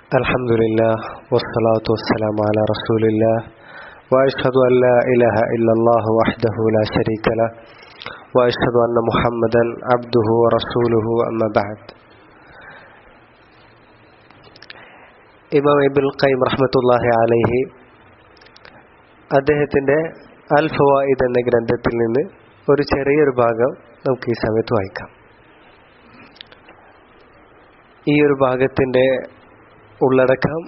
Alhamdulillah, wassalatu wassalamu ala rasulillah, wa ashhadu an la ilaha illallah wahdahu la sharika lah, wa ashhadu anna Muhammadan abduhu wa rasuluhu, amma ba'd. ഇമാം ഇബ്നുൽ ഖയ്യിം റഹ്മത്തുള്ളാഹി അലൈഹി അദ്ദേഹത്തിൻ്റെ അൽ ഫവായിദ് എന്ന ഗ്രന്ഥത്തിൽ നിന്ന് ഒരു ചെറിയൊരു ഭാഗം നമുക്ക് ഈ സമയത്ത് വായിക്കാം. ഈ ഒരു ഭാഗത്തിൻ്റെ ഉള്ളടക്കം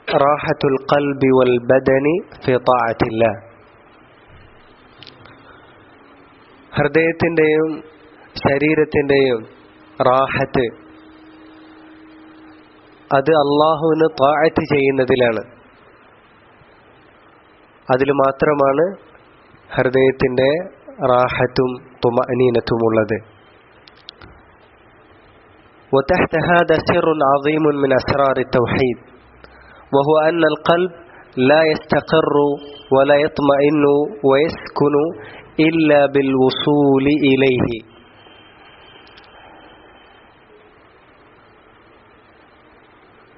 റാഹത്തുൽ ഖൽബി വൽ ബദനി ഫി ത്വാഅത്തില്ലാഹ്, ഹൃദയത്തിൻ്റെയും ശരീരത്തിൻ്റെയും റാഹത്ത് അത് അള്ളാഹുവിന് ത്വാഅത്ത് ചെയ്യുന്നതിലാണ്. അതിൽ മാത്രമാണ് ഹൃദയത്തിൻ്റെ റാഹത്തും തുമഅനീനത്തും ഉള്ളത്. وتحت هذا سر عظيم من أسرار التوحيد، وهو أن القلب لا يستقر ولا يطمئن ويسكن إلا بالوصول إليه.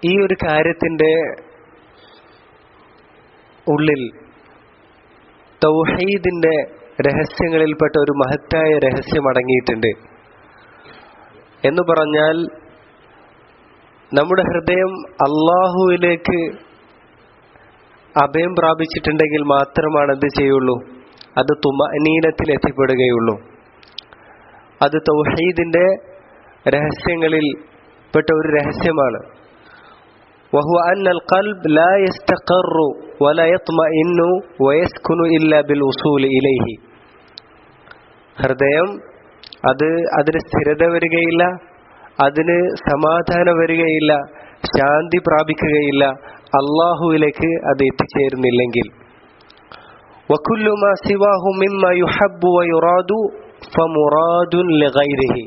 ഈ ഒരു കാര്യത്തിൻ്റെ ഉള്ളിൽ തൗഹീദിൻ്റെ രഹസ്യങ്ങളിൽപ്പെട്ട ഒരു മഹത്തായ രഹസ്യം അടങ്ങിയിട്ടുണ്ട്. എന്ന് പറഞ്ഞാൽ നമ്മുടെ ഹൃദയം അള്ളാഹുവിലേക്ക് അഭയം പ്രാപിച്ചിട്ടുണ്ടെങ്കിൽ മാത്രമാണ് എന്ത് ചെയ്യുള്ളൂ, അത് തുമഅനീനത്തിൽ എത്തിപ്പെടുകയുള്ളൂ. അത് തൗഹീദിൻ്റെ രഹസ്യങ്ങളിൽ പെട്ട ഒരു രഹസ്യമാണ്. വഹുവ അന്നൽ ഖൽബ് ലാ യസ്തഖറു വലാ യത്മഇന്നു വയസ്കുനു ഇല്ലാ ബിൽ ഉസൂൽ ഇലൈഹി. ഹൃദയം അതിന് സ്ഥിരത വരികയില്ല, അതിന് സമാധാനം വരികയില്ല, ശാന്തി പ്രാപിക്കുകയില്ല അള്ളാഹുവിലേക്ക് അത് എത്തിച്ചേരുന്നില്ലെങ്കിൽ. വകുല്ലു മാ സിവാഹു മിമ്മ യുഹബ്ബു വയുറാദു ഫമുറാദുൻ ലിഗൈരിഹി.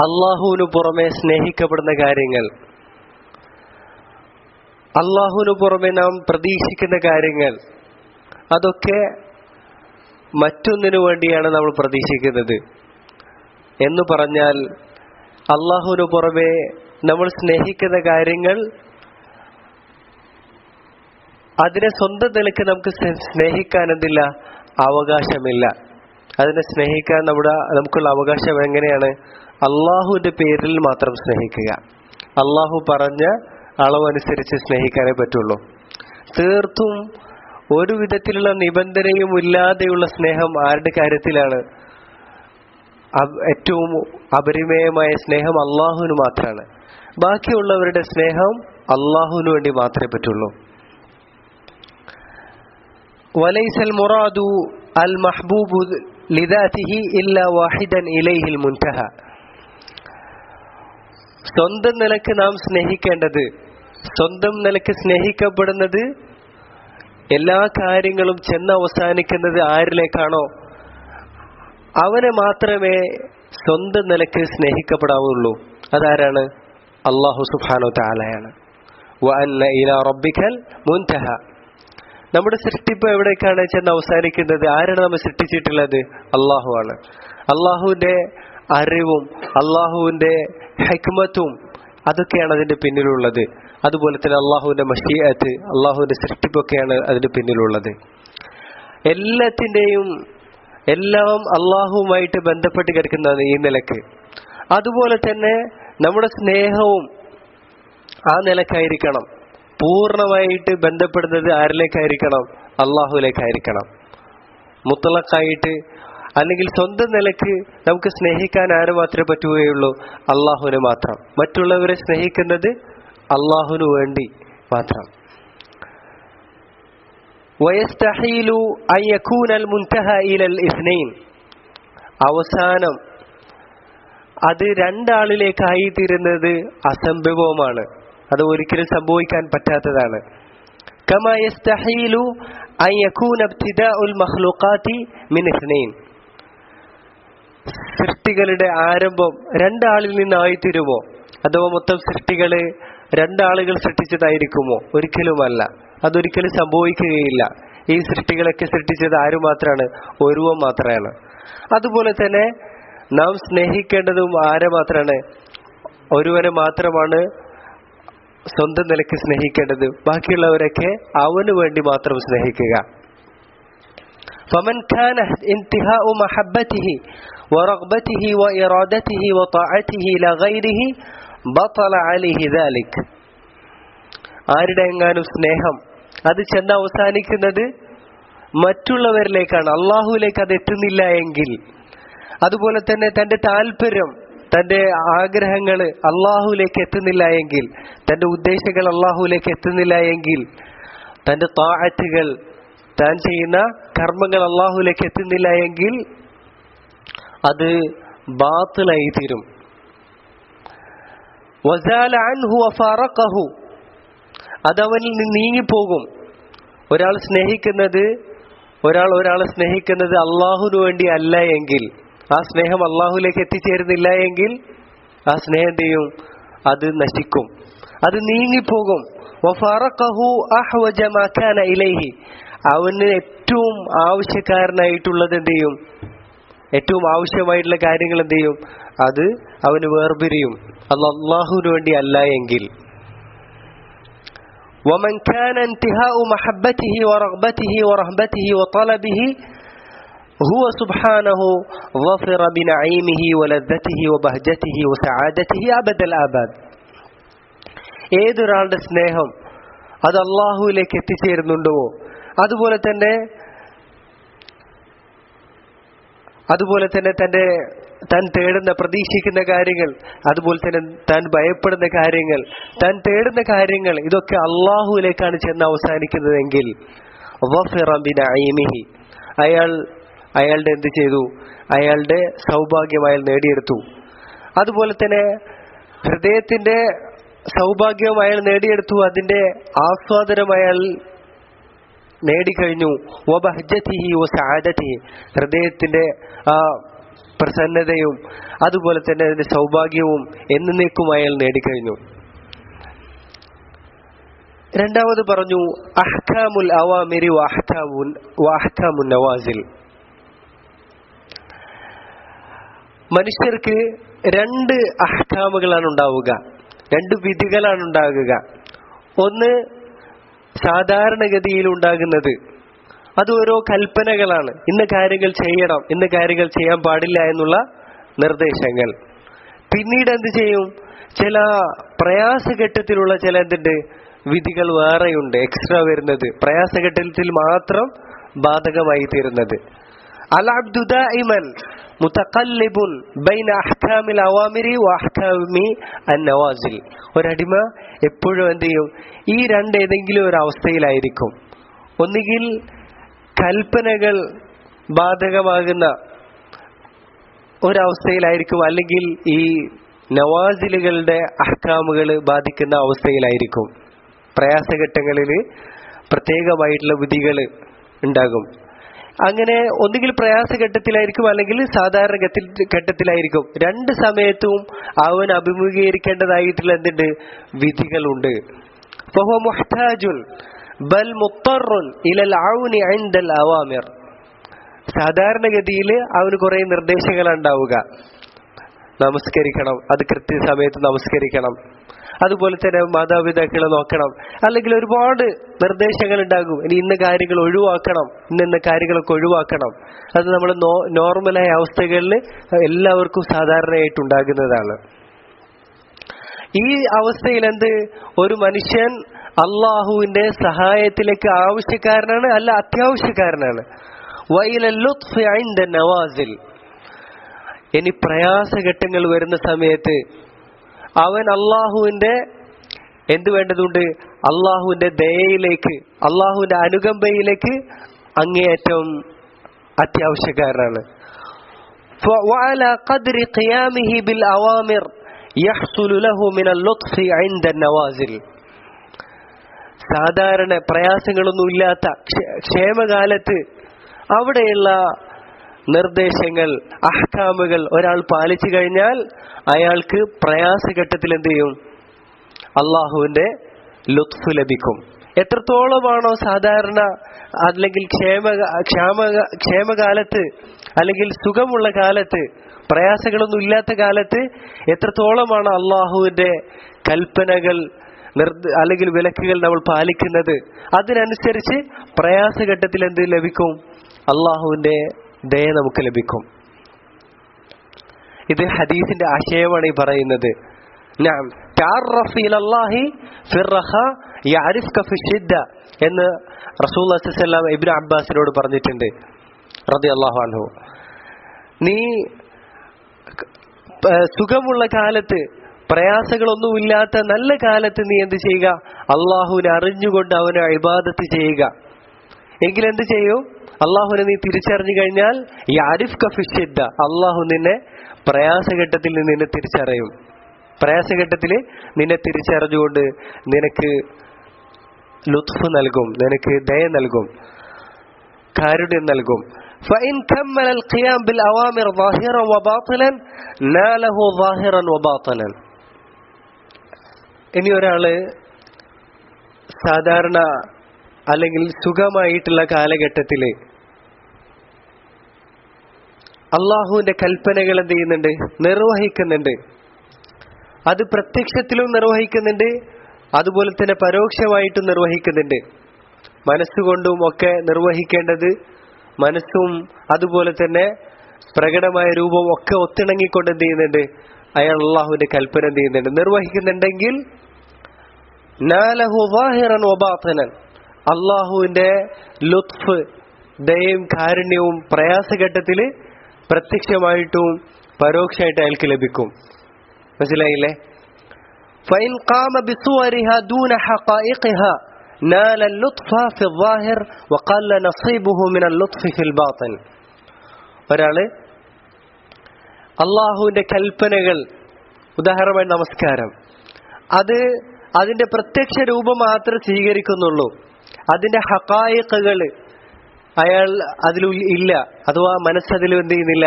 അള്ളാഹുവിനു പുറമെ സ്നേഹിക്കപ്പെടുന്ന കാര്യങ്ങൾ, അള്ളാഹുവിനു പുറമെ നാം പ്രതീക്ഷിക്കുന്ന കാര്യങ്ങൾ, അതൊക്കെ മറ്റൊന്നിനു വേണ്ടിയാണ് നമ്മൾ പ്രതീക്ഷിക്കുന്നത്. എന്ന് പറഞ്ഞാൽ അള്ളാഹുവിനു പുറമെ നമ്മൾ സ്നേഹിക്കുന്ന കാര്യങ്ങൾ അതിനെ സ്വന്തം നിലയ്ക്ക് നമുക്ക് സ്നേഹിക്കാൻ എന്തില്ല, അവകാശമില്ല. അതിനെ സ്നേഹിക്കാൻ നമുക്കുള്ള അവകാശം എങ്ങനെയാണ്? അള്ളാഹുവിൻ്റെ പേരിൽ മാത്രം സ്നേഹിക്കുക. അള്ളാഹു പറഞ്ഞ അളവനുസരിച്ച് സ്നേഹിക്കാനേ പറ്റുള്ളൂ. തീർത്തും ഒരു വിധത്തിലുള്ള നിബന്ധനയും ഇല്ലാതെയുള്ള സ്നേഹം ആരുടെ കാര്യത്തിലാണ്? ഏറ്റവും അപരിമേയമായ സ്നേഹം അള്ളാഹുവിന് മാത്രമാണ്. ബാക്കിയുള്ളവരുടെ സ്നേഹം അള്ളാഹുവിന് വേണ്ടി മാത്രമേ പറ്റുള്ളൂ. വലൈസൽ മുറാദു അൽ മഹ്ബൂബു ലിദാതിഹി ഇല്ലാ വാഹിദൻ ഇലൈഹിൽ മുൻതഹ. സ്വന്തം നിലക്ക് നാം സ്നേഹിക്കേണ്ടത്, സ്വന്തം നിലക്ക് സ്നേഹിക്കപ്പെടുന്നത്, എല്ലാ കാര്യങ്ങളും ചെന്ന് അവസാനിക്കുന്നത് ആരിലേക്കാണോ അവനെ മാത്രമേ സ്വന്തം നിലക്ക് സ്നേഹിക്കപ്പെടാവുള്ളൂ. അതാരാണ്? അല്ലാഹു സുബ്ഹാനഹു വ തആലയാണ്. വഅന്ന ഇലാ റബ്ബിക്കൽ മുൻതഹ. നമ്മുടെ സൃഷ്ടിപ്പ് എവിടേക്കാണ് ചെന്ന് അവസാനിക്കുന്നത്? ആരാണ് നമ്മൾ സൃഷ്ടിച്ചിട്ടുള്ളത്? അള്ളാഹുവാണ്. അള്ളാഹുവിൻ്റെ അറിവും അള്ളാഹുവിൻ്റെ ഹിക്മത്തും അതൊക്കെയാണ് അതിൻ്റെ പിന്നിലുള്ളത്. അതുപോലെ തന്നെ അള്ളാഹുവിൻ്റെ മശീഅത്ത്, അള്ളാഹുവിൻ്റെ സൃഷ്ടിപ്പൊക്കെയാണ് അതിൻ്റെ പിന്നിലുള്ളത്. എല്ലാം അള്ളാഹുവുമായിട്ട് ബന്ധപ്പെട്ട് കിടക്കുന്നതാണ് ഈ നിലക്ക്. അതുപോലെ തന്നെ നമ്മുടെ സ്നേഹവും ആ നിലക്കായിരിക്കണം. പൂർണ്ണമായിട്ട് ബന്ധപ്പെടുന്നത് ആരിലേക്കായിരിക്കണം? അള്ളാഹുവിലേക്കായിരിക്കണം. മുത്തലഖായിട്ട് അല്ലെങ്കിൽ സ്വന്തം നിലക്ക് നമുക്ക് സ്നേഹിക്കാൻ ആര് മാത്രമേ പറ്റുകയുള്ളൂ? അള്ളാഹുവിനെ മാത്രം. മറ്റുള്ളവരെ സ്നേഹിക്കുന്നത് അള്ളാഹുവിനു വേണ്ടി മാത്രം. വയസ്തഹീലു അൻ യകൂനൽ മുൻതഹ ഇലൽ ഇസ്നൈൻ. അവസാനം അത് രണ്ടാളിലേക്കായി തീരുന്നത് അസംഭവമാണ്. അത് ഒരിക്കലും സംഭവിക്കാൻ പറ്റാത്തതാണ്. കമാ യസ്തഹീലു അൻ യകൂന ഇബ്തിദാഉൽ മഖ്ലൂഖാതി മിൻ ഇസ്നൈൻ. സൃഷ്ടികളുടെ ആരംഭം രണ്ടാളിൽ നിന്നായിത്തീരുമോ? അഥവാ മൊത്തം സൃഷ്ടികള് രണ്ടാളുകൾ സൃഷ്ടിച്ചതായിരിക്കുമോ? ഒരിക്കലുമല്ല. അതൊരിക്കലും സംഭവിക്കുകയില്ല. ഈ സൃഷ്ടികളൊക്കെ സൃഷ്ടിച്ചത് ആര് മാത്രമാണ്? ഒരുവൻ മാത്രമാണ്. അതുപോലെ തന്നെ നാം സ്നേഹിക്കേണ്ടതും ആരെ മാത്രമാണ്? ഒരുവനെ മാത്രമാണ്. സ്വന്തം നിലയ്ക്ക് സ്നേഹിക്കേണ്ടത്. ബാക്കിയുള്ളവരൊക്കെ അവന് വേണ്ടി മാത്രം സ്നേഹിക്കുക. فمن كان انتهاء محبته ورغبته وإرادته وطاعته إلى غيره بطل عليه ذلك. ആരുടെ എങ്ങാനും സ്നേഹം അത് ചെന്ന് അവസാനിക്കുന്നത് മറ്റുള്ളവരിലേക്കാണ്, അള്ളാഹുവിലേക്ക് അത് എത്തുന്നില്ല എങ്കിൽ, അതുപോലെ തന്നെ തന്റെ താല്പര്യം, തന്റെ ആഗ്രഹങ്ങൾ അള്ളാഹുവിലേക്ക് എത്തുന്നില്ല എങ്കിൽ, തന്റെ ഉദ്ദേശങ്ങൾ അള്ളാഹുവിലേക്ക് എത്തുന്നില്ല എങ്കിൽ, തന്റെ താഅത്തുകൾ, താൻ ചെയ്യുന്ന കർമ്മങ്ങൾ അള്ളാഹുവിലേക്ക് എത്തുന്നില്ല എങ്കിൽ അത് ബാത്തിലായി തീരും. വസാല അൻഹു വഫാറഖഹു, അതവനിൽ നിന്ന് നീങ്ങിപ്പോകും. ഒരാളെ സ്നേഹിക്കുന്നത് അള്ളാഹുവിന് വേണ്ടി അല്ല എങ്കിൽ, ആ സ്നേഹം അള്ളാഹുവിലേക്ക് എത്തിച്ചേരുന്നില്ല എങ്കിൽ ആ സ്നേഹം എന്ത് ചെയ്യും? അത് നശിക്കും, അത് നീങ്ങിപ്പോകും. വഫാറഖഹു അഹ്വജ മാ കാന ഇലൈഹി, അവന് ഏറ്റവും ആവശ്യക്കാരനായിട്ടുള്ളത് എന്ത് ചെയ്യും? ഏറ്റവും ആവശ്യമായിട്ടുള്ള കാര്യങ്ങൾ എന്ത് ചെയ്യും? അത് അവന് വേർപിരിയും, അത് അള്ളാഹുവിന് വേണ്ടി അല്ല എങ്കിൽ. ومن كان انتهاء محبته ورغبته ورهبته وطلبه هو سبحانه ظفر بنعيمه ولذته وبهجته وسعادته أبد الآباد. ഏതൊരാളുടെ സ്നേഹം അത് അള്ളാഹുവിലേക്ക് എത്തിച്ചേരുന്നുണ്ടോ, അതുപോലെ തന്നെ താൻ തേടുന്ന, പ്രതീക്ഷിക്കുന്ന കാര്യങ്ങൾ, അതുപോലെ തന്നെ താൻ ഭയപ്പെടുന്ന കാര്യങ്ങൾ, താൻ തേടുന്ന കാര്യങ്ങൾ, ഇതൊക്കെ അള്ളാഹുവിലേക്കാണ് ചെന്ന് അവസാനിക്കുന്നതെങ്കിൽ അയാളുടെ എന്ത് ചെയ്തു? അയാളുടെ സൗഭാഗ്യം അയാൾ നേടിയെടുത്തു. അതുപോലെ തന്നെ ഹൃദയത്തിന്റെ സൗഭാഗ്യം അയാൾ നേടിയെടുത്തു, അതിന്റെ ആസ്വാദനം അയാൾ നേടിക്കഴിഞ്ഞു. വബഹ്ജതിഹി വസഅദതിഹി, ഹൃദയത്തിന്റെ ആ പ്രസന്നതയും അതുപോലെ തന്നെ അതിന്റെ സൗഭാഗ്യവും എന്നേക്കും അയാൾ നേടിക്കഴിഞ്ഞു. രണ്ടാമത് പറഞ്ഞു അഹ്കാമുൽ അവാമിരി വഅഹ്കാമുൻ നവാസിൽ. മനുഷ്യർക്ക് രണ്ട് അഹ്കാമുകളാണ് ഉണ്ടാവുക, രണ്ട് വിധികളാണ് ഉണ്ടാകുക. ഒന്ന് സാധാരണഗതിയിൽ ഉണ്ടാകുന്നത്, അത് ഓരോ കൽപ്പനകളാണ്. ഇന്ന കാര്യങ്ങൾ ചെയ്യണം, ഇന്ന കാര്യങ്ങൾ ചെയ്യാൻ പാടില്ല എന്നുള്ള നിർദ്ദേശങ്ങൾ. പിന്നീട് എന്ത് ചെയ്യും? ചില പ്രയാസഘട്ടത്തിലുള്ള ചില വിധികൾ വേറെയുണ്ട്, എക്സ്ട്രാ വരുന്നത്, പ്രയാസഘട്ടത്തിൽ മാത്രം ബാധകമായി തീരുന്നത്. അൽ അബ്ദു ദാഇമൻ മുതഖല്ലിബുൻ ബൈന അഹ്കാമിൽ അവാമിരി വഅഹ്കാമി അന്നവാസിൽ. ഒരടിമ എപ്പോഴും എന്ത് ചെയ്യും? ഈ ഏതെങ്കിലും ഒരു അവസ്ഥയിലായിരിക്കും. ഒന്നുകിൽ കൽപ്പനകൾ ബാധകമാകുന്ന ഒരവസ്ഥയിലായിരിക്കും, അല്ലെങ്കിൽ ഈ നവാസിലുകളുടെ അഹ്കാമുകൾ ബാധിക്കുന്ന അവസ്ഥയിലായിരിക്കും. പ്രയാസഘട്ടങ്ങളിൽ പ്രത്യേകമായിട്ടുള്ള വിധികൾ ഉണ്ടാകും. അങ്ങനെ ഒന്നുകിൽ പ്രയാസഘട്ടത്തിലായിരിക്കും, അല്ലെങ്കിൽ സാധാരണ ഘട്ടത്തിലായിരിക്കും. രണ്ട് സമയത്തും അവൻ അഭിമുഖീകരിക്കേണ്ടതായിട്ടുള്ള വിധികളുണ്ട്. ഫഹുവ മുഹ്താജുൻ ബൽ മുത്തറുൻ ഇലൽ ഔനി ഇൻദൽ അവാമിർ. സാധാരണഗതിയിൽ അവന് കുറെ നിർദ്ദേശങ്ങളാണ് ഉണ്ടാവുക. നമസ്കരിക്കണം, അത് കൃത്യസമയത്ത് നമസ്കരിക്കണം, അതുപോലെ തന്നെ മാതാപിതാക്കളെ നോക്കണം, അല്ലെങ്കിൽ ഒരുപാട് നിർദ്ദേശങ്ങൾ ഉണ്ടാകും. ഇനി ഇന്ന കാര്യങ്ങൾ ഒഴിവാക്കണം, ഇന്ന കാര്യങ്ങളൊക്കെ ഒഴിവാക്കണം. അത് നമ്മൾ നോർമലായ അവസ്ഥകളിൽ എല്ലാവർക്കും സാധാരണയായിട്ടുണ്ടാകുന്നതാണ്. ഈ അവസ്ഥയിൽ ഒരു മനുഷ്യൻ അള്ളാഹുവിന്റെ സഹായത്തിലേക്ക് ആവശ്യക്കാരനാണ്, അല്ല അത്യാവശ്യക്കാരനാണ്. വഇലൽ ലുത്ഫി ഇൻദ നവാസിൽ. ഇനി പ്രയാസഘട്ടങ്ങൾ വരുന്ന സമയത്ത് അവൻ അള്ളാഹുവിന്റെ വേണ്ടതുണ്ട്? അള്ളാഹുവിന്റെ ദയയിലേക്ക്, അള്ളാഹുവിന്റെ അനുകമ്പയിലേക്ക് അങ്ങേയറ്റം അത്യാവശ്യക്കാരനാണ്. വഅലാ ഖദ്രി ഖിയാമിഹി ബിൽ അവാമിർ യഹ്സുലു ലഹു മിനൽ ലുത്ഫി ഇൻദ നവാസിൽ. സാധാരണ പ്രയാസങ്ങളൊന്നും ഇല്ലാത്ത ക്ഷേമകാലത്ത് അവിടെയുള്ള നിർദ്ദേശങ്ങൾ, അഹ്കാമുകൾ ഒരാൾ പാലിച്ചു കഴിഞ്ഞാൽ അയാൾക്ക് പ്രയാസഘട്ടത്തിൽ എന്ത് ചെയ്യും? അള്ളാഹുവിന്റെ ലുത്ഫ് ലഭിക്കും. എത്രത്തോളമാണോ സാധാരണ അല്ലെങ്കിൽ ക്ഷേമകാലത്ത് അല്ലെങ്കിൽ സുഖമുള്ള കാലത്ത്, പ്രയാസങ്ങളൊന്നും ഇല്ലാത്ത കാലത്ത് എത്രത്തോളമാണ് അള്ളാഹുവിന്റെ കൽപ്പനകൾ, അല്ലെങ്കിൽ വിലക്കുകൾ നമ്മൾ പാലിക്കുന്നത്, അതിനനുസരിച്ച് പ്രയാസഘട്ടത്തിൽ എന്ത് ലഭിക്കും? അള്ളാഹുവിന്റെ ദയ നമുക്ക് ലഭിക്കും. ഇത് ഹദീസിന്റെ ആശയമാണ് ഈ പറയുന്നത്. എന്ന് റസൂലുള്ളാഹി സ്വല്ലല്ലാഹു അലൈഹി വസല്ലം ഇബ്നു അബ്ബാസിനോട് പറഞ്ഞിട്ടുണ്ട് റളിയല്ലാഹു അൻഹു. നീ സുഖമുള്ള കാലത്ത്, പ്രയാസങ്ങളൊന്നുമില്ലാത്ത നല്ല കാലത്ത് നീ എന്ത് ചെയ്യുക? അള്ളാഹുവിനെ അറിഞ്ഞുകൊണ്ട് അവനെ ഇബാദത്ത് ചെയ്യുക. എങ്കിലെന്ത് ചെയ്യും? അള്ളാഹുവിനെ നീ തിരിച്ചറിഞ്ഞു കഴിഞ്ഞാൽ യഅരിഫ്ക ഫിശ്ശിദ്ദ, അള്ളാഹു നിന്നെ പ്രയാസഘട്ടത്തിൽ നിന്നെ തിരിച്ചറിയും. പ്രയാസഘട്ടത്തിൽ നിന്നെ തിരിച്ചറിഞ്ഞുകൊണ്ട് നിനക്ക് ലുത്ഫ് നൽകും, നിനക്ക് ദയ നൽകും, കാരുണ്യം നൽകും. فإن كمل القيام بالأوامر ظاهرا وباطنا ناله ظاهرا وباطنا. ഇനി ഒരാള് സാധാരണ അല്ലെങ്കിൽ സുഖമായിട്ടുള്ള കാലഘട്ടത്തില് അള്ളാഹുവിന്റെ കൽപ്പനകൾ എന്ത് ചെയ്യുന്നുണ്ട്? നിർവഹിക്കുന്നുണ്ട്. അത് പ്രത്യക്ഷത്തിലും നിർവഹിക്കുന്നുണ്ട്, അതുപോലെ തന്നെ പരോക്ഷമായിട്ടും നിർവഹിക്കുന്നുണ്ട്. മനസ്സുകൊണ്ടും ഒക്കെ നിർവഹിക്കേണ്ടത് മനസ്സും അതുപോലെ തന്നെ പ്രകടമായ രൂപവും ഒക്കെ ഒത്തിണങ്ങിക്കൊണ്ട് എന്ത് ചെയ്യുന്നുണ്ട്? അയാൾ അള്ളാഹുവിന്റെ കൽപ്പന എന്ത് ചെയ്യുന്നുണ്ട്? നിർവഹിക്കുന്നുണ്ടെങ്കിൽ നാലഹു വാഹിറൻ വബാത്തിനൻ, അള്ളാഹുവിന്റെ ലുത്ഫ്, ദയയും കാരുണ്യവും പ്രയാസഘട്ടത്തില് പ്രത്യക്ഷമായിട്ടും പരോക്ഷമായിട്ട് അയാൾക്ക് ലഭിക്കും. മനസ്സിലായില്ലേ? فإن قام بصورها دون حقائقها نال اللطف في الظاهر وقل نصيبه من اللطف في الباطن. ഒരാള് അള്ളാഹുവിന്റെ കൽപ്പനകൾ, ഉദാഹരണമായി നമസ്കാരം, അതിന്റെ പ്രത്യക്ഷ രൂപം മാത്രമേ സ്വീകരിക്കുന്നുള്ളൂ. അതിന്റെ ഹഖായിഖുകൾ അയാൾ അതിൽ ഇല്ല, അഥവാ മനസ്സതിൽ എന്ത് ചെയ്യുന്നില്ല,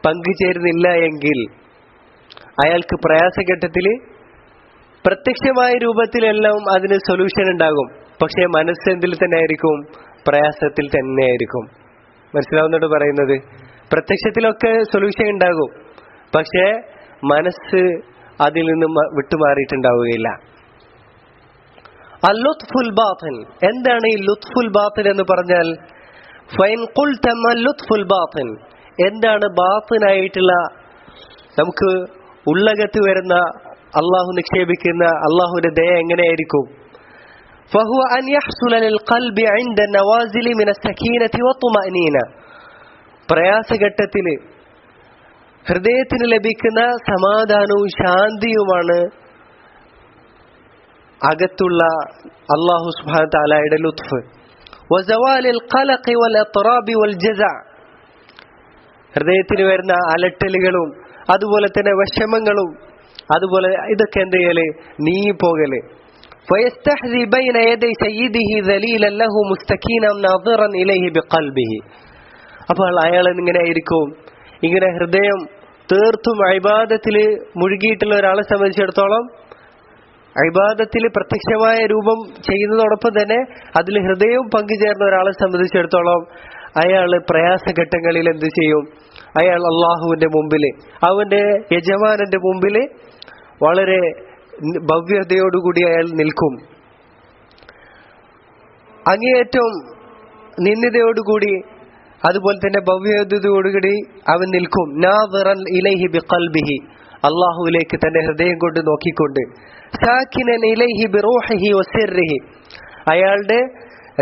പങ്കുചേരുന്നില്ല എങ്കിൽ അയാൾക്ക് പ്രയാസഘട്ടത്തിൽ പ്രത്യക്ഷമായ രൂപത്തിലെല്ലാം അതിന് സൊല്യൂഷൻ ഉണ്ടാകും. പക്ഷെ മനസ്സ് എന്തിൽ തന്നെ ആയിരിക്കും? പ്രയാസത്തിൽ തന്നെ ആയിരിക്കും. മനസ്സിലാവുന്നോട് പറയുന്നത്? പ്രത്യക്ഷത്തിലൊക്കെ സൊല്യൂഷൻ ഉണ്ടാകും, പക്ഷെ മനസ്സ് അതിൽ നിന്നും വിട്ടുമാറിയിട്ടുണ്ടാവുകയില്ല. അൽ-ലുത്ഫുൽ ബാത്തിൻ. എന്താണ് ഈ ലുത്ഫുൽ ബാത്തിൻ എന്ന് പറഞ്ഞാൽ? ഫൈൻ ഖുൽത മൽ ലുത്ഫുൽ ബാത്തിൻ, എന്താണ് ബാത്തിനായിട്ടുള്ള, നമുക്ക് ഉള്ളകത്ത് വരുന്ന അള്ളാഹു നിക്ഷേപിക്കുന്ന അള്ളാഹുവിന്റെ ദയ എങ്ങനെയായിരിക്കും? فهو أن يحصل للقلب عند النوازل من السكينة والطمأنينة. പ്രയാസഘട്ടത്തിൽ ഹൃദയത്തിന് ലഭിക്കുന്ന സമാധാനവും ശാന്തിയുമാണ് അകത്തുള്ള അള്ളാഹു സുബ്ഹാനഹു വ തആലയുടെ ലുത്ഫ്. وزوال القلق والاضطراب والجزع, ഹൃദയത്തിന് വരുന്ന അലട്ടലുകളും അതുപോലെ തന്നെ വിഷമങ്ങളും അതുപോലെ ഇതൊക്കെ എന്ത് ചെയ്യല്? നീങ്ങിപ്പോകല്. فيستحذي بين يدي سيده ذليلا له مستكينا ناظرا إليه بقلبه. അപ്പോൾ അയാൾ ഇങ്ങനെ ആയിരിക്കും, ഇങ്ങനെ ഹൃദയം തീർത്തും ഇബാദത്തിൽ മുഴുകിയിട്ടുള്ള ഒരാളെ സംബന്ധിച്ചിടത്തോളം, ഇബാദത്തിൽ പ്രത്യക്ഷമായ രൂപം ചെയ്യുന്നതോടൊപ്പം തന്നെ അതിൽ ഹൃദയവും പങ്കുചേർന്ന ഒരാളെ സംബന്ധിച്ചിടത്തോളം അയാൾ പ്രയാസഘട്ടങ്ങളിൽ എന്ത് ചെയ്യും? അയാൾ അള്ളാഹുവിന്റെ മുമ്പില്, അവന്റെ യജമാനന്റെ മുമ്പില് വളരെ ഭവ്യതയോടുകൂടി അയാൾ നിൽക്കും. അങ്ങേയറ്റം നിന്ദിതയോടുകൂടി അതുപോലെ തന്നെ ഭവ്യതയോടുകൂടി അവൻ നിൽക്കും. നാദിറൻ ഇലൈഹി ബിഖൽബിഹി, അള്ളാഹുവിലേക്ക് തന്റെ ഹൃദയം കൊണ്ട് നോക്കിക്കൊണ്ട്. സാകിനൻ ഇലൈഹി ബിറൂഹിഹി വസിർരിഹി, അയാളുടെ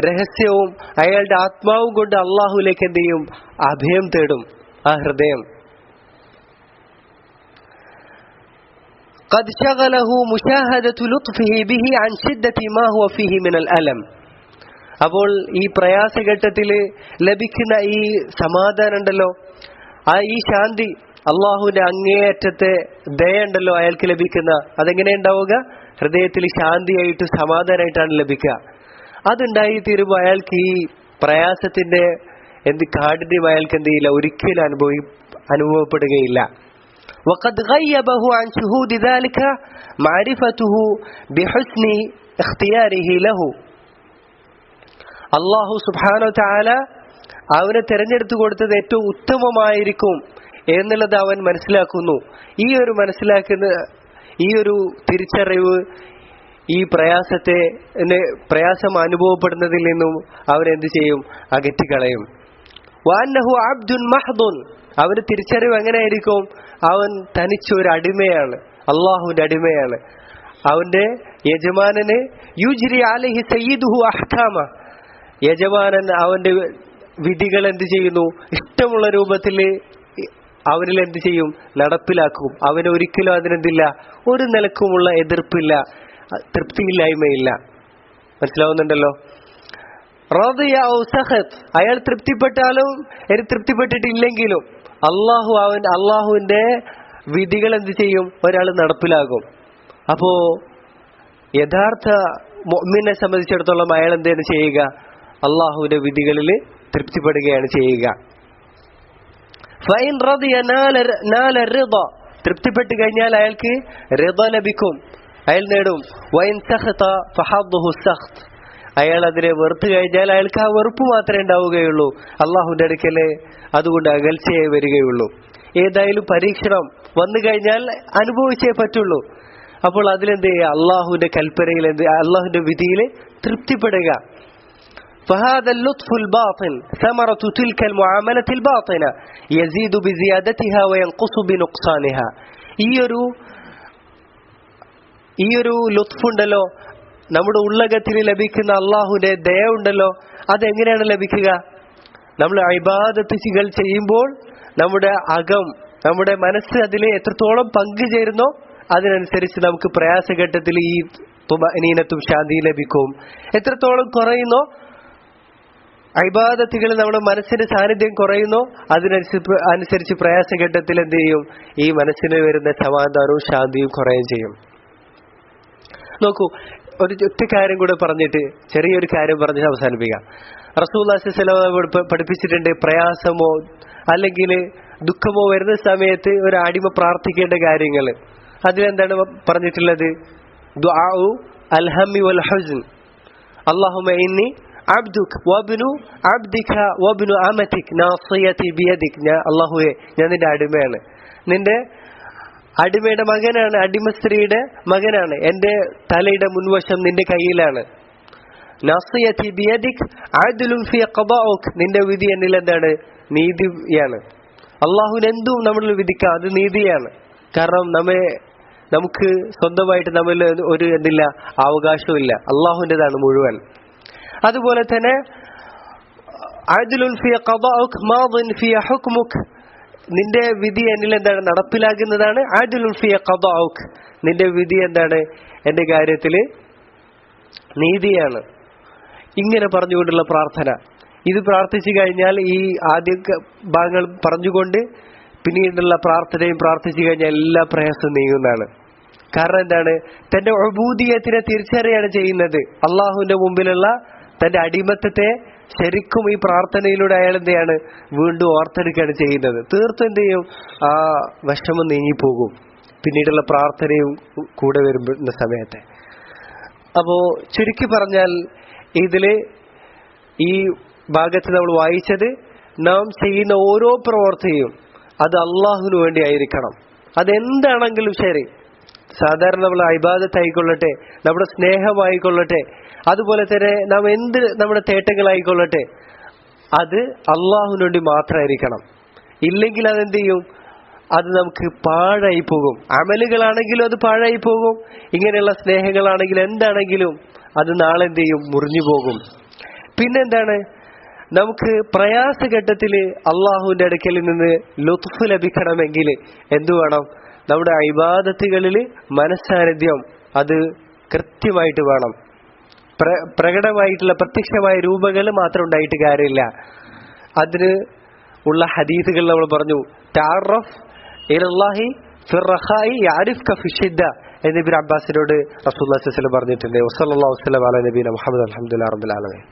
രഹസ്യവും അയാളുടെ ആത്മാവും കൊണ്ട് അള്ളാഹുവിലേക്ക് എന്ത് ചെയ്യും? അഭയം തേടും ആ ഹൃദയം. قد شغله مشاهدة لطفه به عن شدة ما هو فيه من الألم. അപ്പോൾ ഈ പ്രയാസഘട്ടത്തിൽ ലഭിക്കുന്ന ഈ സമാധാനം ഉണ്ടല്ലോ, ഈ ശാന്തി, അള്ളാഹുവിന്റെ അങ്ങേയറ്റത്തെ ദയ ഉണ്ടല്ലോ അയാൾക്ക് ലഭിക്കുന്ന, അതെങ്ങനെ ഉണ്ടാവുക? ഹൃദയത്തിൽ ശാന്തിയായിട്ട് സമാധാനമായിട്ടാണ് ലഭിക്കുക. അതുണ്ടായി തീരുമ്പോൾ അയാൾക്ക് ഈ പ്രയാസത്തിന്റെ കാഠിന്യം അയാൾക്ക് എന്ത് ചെയ്യില്ല, ഒരിക്കലും അനുഭവപ്പെടുകയില്ല. وقد غيبه عن شهود ذلك معرفته بحسن اختياره له. അല്ലാഹു സുബ്ഹാനഹു വ തആല അവനെ തിരഞ്ഞെടുത്തു കൊടുത്തത് ഏറ്റവും ഉത്തമമായിരിക്കും എന്നുള്ളത് അവൻ മനസ്സിലാക്കുന്നു. ഈ ഒരു തിരിച്ചറിവ് ഈ പ്രയാസം അനുഭവപ്പെടുന്നതിൽ നിന്നും അവരെന്ത് ചെയ്യും? അകറ്റിക്കളയും. വഅന്നഹു അബ്ദുൻ മഹ്ദുൻ, അവന് തിരിച്ചറിവ് എങ്ങനെയായിരിക്കും? അവൻ തനിച്ചൊരു അടിമയാണ്, അള്ളാഹുവിന്റെ അടിമയാണ്. അവന്റെ യജമാനന് യുജ്രി അലൈഹി സയ്യിദുഹു അഹ്കാമ, യജമാനൻ അവന്റെ വിധികൾ എന്ത് ചെയ്യുന്നു? ഇഷ്ടമുള്ള രൂപത്തിൽ അവനിൽ എന്ത് ചെയ്യും? നടപ്പിലാക്കും. അവന് ഒരിക്കലും അതിനെന്തില്ല, ഒരു നിലക്കുമുള്ള എതിർപ്പില്ല, തൃപ്തിയില്ലായ്മയില്ല. മനസ്സിലാവുന്നുണ്ടല്ലോ? റദിയ ഔ സഖത്, അയാൾ തൃപ്തിപ്പെട്ടാലും തൃപ്തിപ്പെട്ടിട്ടില്ലെങ്കിലും അള്ളാഹുവിന്റെ വിധികൾ എന്ത് ചെയ്യും? ഒരാൾ നടപ്പിലാകും. അപ്പോ യഥാർത്ഥ മുഅ്മിനെ സംബന്ധിച്ചിടത്തോളം അയാൾ എന്താണ് ചെയ്യുക? അള്ളാഹുവിന്റെ വിധികളിൽ തൃപ്തിപ്പെടുകയാണ് ചെയ്യുക. ഫൈൻ റദിയ നാല റിദ, തൃപ്തിപ്പെട്ട് കഴിഞ്ഞാൽ അയാൾക്ക് റിദ ലഭിക്കും, അയാൾ നേടും. വൈൻ സഖത ഫഹദ്ദുഹു സഖ്ത്, അയാൾ അതിനെ വെറുത്തു കഴിഞ്ഞാൽ അയാൾക്ക് ആ വെറുപ്പ് മാത്രമേ ഉണ്ടാവുകയുള്ളൂ, അള്ളാഹുവിന്റെ അടുക്കല് അതുകൊണ്ട് അകൽച്ചയായി വരികയുള്ളൂ. ഏതായാലും പരീക്ഷണം വന്നു കഴിഞ്ഞാൽ അനുഭവിച്ചേ പറ്റുള്ളൂ. അപ്പോൾ അതിലെന്ത് ചെയ്യുക? അള്ളാഹുവിന്റെ കൽപ്പനയിൽ അള്ളാഹുവിന്റെ വിധിയിൽ തൃപ്തിപ്പെടുക. فهذا اللطف الباطن ثمرة تلك المعاملة الباطنة يزيد بزيادتها وينقص بنقصانها. ഈ ഒരു ലുത്ഫ് ഉണ്ടല്ലോ, നമ്മുടെ ഉള്ളകത്തിൽ ലഭിക്കുന്ന അള്ളാഹുവിന്റെ ദയ ഉണ്ടല്ലോ, അതെങ്ങനെയാണ് ലഭിക്കുക? നമ്മൾ ഇബാദത്തുകൾ ചെയ്യുമ്പോൾ നമ്മുടെ നമ്മുടെ മനസ്സ് അതിൽ എത്രത്തോളം പങ്കുചേരുന്നോ അതിനനുസരിച്ച് നമുക്ക് പ്രയാസഘട്ടത്തിൽ ഈ തുമഅനീനത്തും ശാന്തിയും ലഭിക്കും. എത്രത്തോളം കുറയുന്നോ ഇബാദത്തുകളിൽ നമ്മുടെ മനസ്സിന്റെ സാന്നിധ്യം കുറയുന്നോ അതിനനുസരിച്ച് പ്രയാസഘട്ടത്തിൽ എന്ത് ചെയ്യും? ഈ മനസ്സിന് വരുന്ന സമാധാനവും ശാന്തിയും കുറയുകയും ചെയ്യും. നോക്കൂ, ഒറ്റ കാര്യം കൂടെ പറഞ്ഞിട്ട് ചെറിയൊരു കാര്യം പറഞ്ഞ് അവസാനിപ്പിക്കാം. റസൂലുള്ളാഹി സ്വല്ലല്ലാഹു അലൈഹി വസല്ലം പഠിപ്പിച്ചിട്ടുണ്ട്, പ്രയാസമോ അല്ലെങ്കിൽ ദുഃഖമോ വരുന്ന സമയത്ത് ഒരു അടിമ പ്രാർത്ഥിക്കേണ്ട കാര്യങ്ങൾ. അതിലെന്താണ് പറഞ്ഞിട്ടുള്ളത്? ദുആഉ അൽഹമ്മി വൽ ഹുസ്ൻ, അല്ലാഹുമ്മ ഇന്നി അബ്ദുക വബ്നു അബ്ദിക വബ്നു അമതിക നാസിയതി ബിയദിക. അല്ലാഹുവേ, ഞാൻ നിന്റെ അടിമയാണ്, നിന്റെ അടിമയുടെ മകനാണ്, അടിമ സ്ത്രീയുടെ മകനാണ്, എന്റെ തലയുടെ മുൻവശം നിന്റെ കയ്യിലാണ്. നാസിയതി ബിയദിക അദ്ലുൻ ഫീ ഖദാഉക, നിന്റെ വിധി എന്നിൽ എന്താണ്? നീതിയാണ്. അള്ളാഹുവിന് എന്തും നമ്മൾ വിധിക്കാം, അത് നീതിയാണ്. കാരണം നമുക്ക് സ്വന്തമായിട്ട് നമ്മിൽ ഒരു എന്തില്ല, അവകാശവും ഇല്ല, അള്ളാഹുവിൻ്റെതാണ് മുഴുവൻ. അതുപോലെ തന്നെ അദ്ലുൻ ഫീ ഖദാഉക മാദിൻ ഫീ ഹുക്മുക, നിന്റെ വിധി എന്നിൽ എന്താണ്? നടപ്പിലാകുന്നതാണ്. അദ്ലുൻ ഫീ ഖദാഉക, നിന്റെ വിധി എന്താണ്? എന്റെ കാര്യത്തില് നീതിയാണ്. ഇങ്ങനെ പറഞ്ഞുകൊണ്ടുള്ള പ്രാർത്ഥന, ഇത് പ്രാർത്ഥിച്ചു കഴിഞ്ഞാൽ ഈ ആദ്യ ഭാഗങ്ങൾ പറഞ്ഞുകൊണ്ട് പിന്നീടുള്ള പ്രാർത്ഥനയും പ്രാർത്ഥിച്ചു കഴിഞ്ഞാൽ എല്ലാ പ്രയാസവും നീങ്ങുന്നതാണ്. കാരണം എന്താണ്? തന്റെ ഉബൂദിയത്തിനെ തിരിച്ചറിയാണ് ചെയ്യുന്നത്. അള്ളാഹുവിന്റെ മുമ്പിലുള്ള തന്റെ അടിമത്തത്തെ ശരിക്കും ഈ പ്രാർത്ഥനയിലൂടെ അയാൾ എന്ത് ചെയ്യാണ്? വീണ്ടും ഓർത്തെടുക്കുകയാണ് ചെയ്യുന്നത്. തീർത്തും എന്ത് ചെയ്യും? ആ വിഷമം നീങ്ങിപ്പോകും പിന്നീടുള്ള പ്രാർത്ഥനയും കൂടെ വരുന്ന സമയത്തെ. അപ്പോ ചുരുക്കി പറഞ്ഞാൽ ഇതില് ഈ ഭാഗത്ത് നമ്മൾ വായിച്ചത്, നാം ചെയ്യുന്ന ഓരോ പ്രവൃത്തിയും അത് അള്ളാഹുവിന് വേണ്ടി ആയിരിക്കണം. അതെന്താണെങ്കിലും ശരി, സാധാരണ നമ്മൾ ഇബാദത്തായിക്കൊള്ളട്ടെ, നമ്മുടെ സ്നേഹമായിക്കൊള്ളട്ടെ, അതുപോലെ തന്നെ നമ്മുടെ തേട്ടങ്ങളായിക്കൊള്ളട്ടെ, അത് അള്ളാഹുവിന് വേണ്ടി മാത്രമായിരിക്കണം. ഇല്ലെങ്കിൽ അതെന്ത് ചെയ്യും? അത് നമുക്ക് പാഴായി പോകും. അമലുകളാണെങ്കിലും അത് പാഴായി പോകും. ഇങ്ങനെയുള്ള സ്നേഹങ്ങളാണെങ്കിലും എന്താണെങ്കിലും അത് നാളെ എന്ത് ചെയ്യും? മുറിഞ്ഞു പോകും. പിന്നെന്താണ്? നമുക്ക് പ്രയാസഘട്ടത്തിൽ അള്ളാഹുവിന്റെ അടുക്കൽ നിന്ന് ലുത്ഫ് ലഭിക്കണമെങ്കിൽ എന്തു വേണം? നമ്മുടെ ഇബാദത്തുകളിൽ മനസ്സാന്നിധ്യം അത് കൃത്യമായിട്ട് വേണം. പ്രകടമായിട്ടുള്ള പ്രത്യക്ഷമായ രൂപങ്ങൾ മാത്രം ഉണ്ടായിട്ട് കാര്യമില്ല. അതിന് ഉള്ള ഹദീസുകൾ നമ്മൾ പറഞ്ഞു. തഅറഫ് ഇലല്ലാഹി ഫിർറഖായി യഅരിഫ്ക ഫിശ്ശിദ്ദ എന്ന് ഇബ്നു അബ്ബാസിനോട് റസൂലുള്ളാഹി സ്വല്ലല്ലാഹു അലൈഹി വസല്ലം പറഞ്ഞിട്ടുണ്ട്. വസല്ലല്ലാഹു അലൈഹി വസല്ലം അലാ നബിയിന മുഹമ്മദ്. അൽഹംദുലില്ലാഹി റബ്ബിൽ ആലമീൻ.